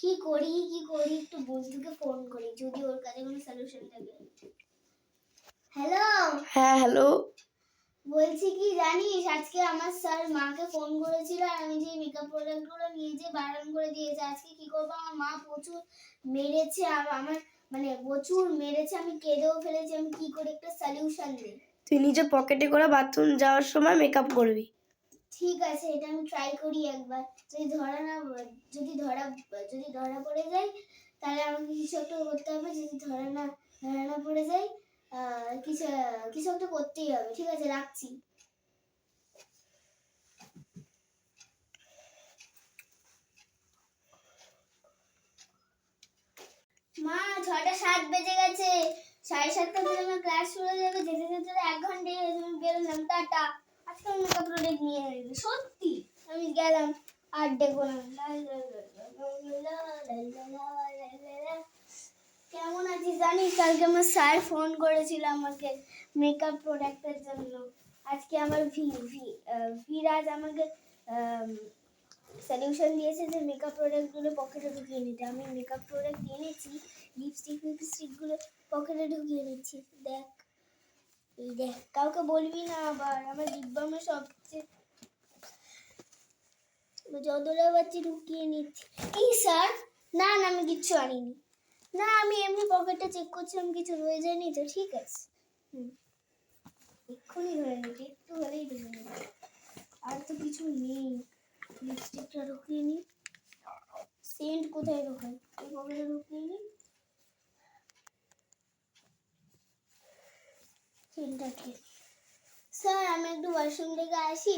কি করি একটু বন্ধুকে ফোন করি, যদি ওর কাছে কোনো সলিউশন থাকে। হ্যালো। হ্যাঁ হ্যালো। বলছি কি জানিস, আজকে আমার স্যার মাকে ফোন করেছিল, আমি যে মেকআপ প্রোডাক্টগুলো নিয়ে যে বারণ করে দিয়েছে। আজকে কি করবো, আমার মা প্রচুর মেরেছে, আমার মানে প্রচুর মেরেছে, আমি কেঁদেও ফেলেছি। আমি কি করে একটা সলিউশন দিই? তুই নিজে পকেটে করে বাথরুম যাওয়ার সময় মেকআপ করবি। ঠিক আছে, এটা আমি ট্রাই করি একবার। যদি ধরা পড়ে যায় তাহলে আমাকে কিছু একটা করতে হবে। যদি ধরা না পড়ে যায় কিছু কিছু একটা করতেই হবে। ঠিক আছে, রাখছি। মা, 6:07 বেজে গেছে। 7:30টার দিকে আমার ক্লাস শুরু হয়ে যাবে। যেতে যেতে 1 ঘন্টা বেরোলাম। টাটা। আজকে আমি মেকআপ প্রোডাক্ট নিয়ে আসবো, সত্যি। আমি গেলাম, আর দেখবো না। কেমন আছিস জানিস, কালকে আমার স্যার ফোন করেছিল আমাকে মেকআপ প্রোডাক্টের জন্য। আজকে আমার ভিরাজ আমাকে সলিউশন দিয়েছে যে মেকআপ প্রোডাক্টগুলো পকেটে ঢুকিয়ে নিতে। আমি মেকআপ প্রোডাক্ট এনেছি, লিপস্টিকগুলো পকেটে ঢুকিয়ে নিচ্ছি। দেখ, এই দেখ, কাউকে বলবি না আবার। আমার লিপ বামে সবচেয়ে যতটা পাচ্ছি ঢুকিয়ে নিচ্ছি। কি স্যার? না না, আমি কিচ্ছু আনিনি। না, আমি এমনি পকেটে চেক করছিলাম, কিছু রয়ে যায়নি তো। ঠিক আছে, এক্ষুনি ধরে নিচ্ছি, একটু হলেই ধরে নিচ্ছি। আর তো কিছু নেই। লিপস্টিকটা ঢুকিয়ে নিই। সেন্ট কোথায় ঢোকাই? এই পকেটে ঢুকিয়ে নিই সেন্টটাকে। স্যার, আমি একটু ওয়াশরুম থেকে আসি।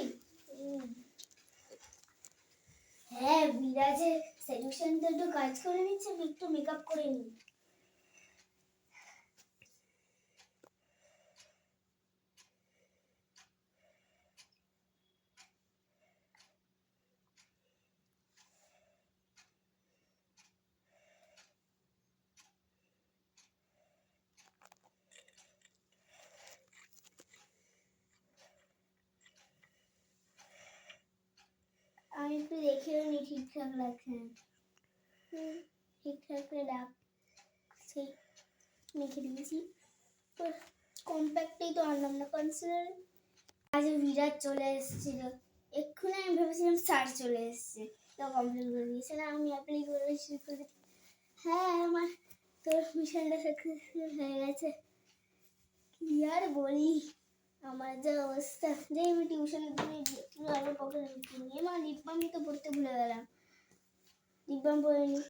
হ্যাঁ, বিরাজের সলিউশনটা একটু কাজ করে নিচ্ছে, আমি একটু মেকআপ করে নিই। আমি একটু দেখেও নি ঠিকঠাক লাগছে। ঠিকঠাক ডাক সেই মেখে দিয়েছি। কম্প্যাক্টেই তো আনলাম না, কনসিলার। আজ বিরাট চলে এসেছিল। এক্ষুনি আমি ভেবেছিলাম স্যার চলে এসছে, তো কমপ্লেন করে দিয়েছে। না, আমি অ্যাপ্লাই করে। হ্যাঁ, আমার তোর মিশনটা সাকসেসফুল হয়ে গেছে। কি আর বলি, আমার যা অবস্থা। যে আমি টিউশনের দিনে আরো পকেটে নিয়ে মা লিপ বাম তো পড়তে ভুলে গেলাম। লিপ বাম পরে নি।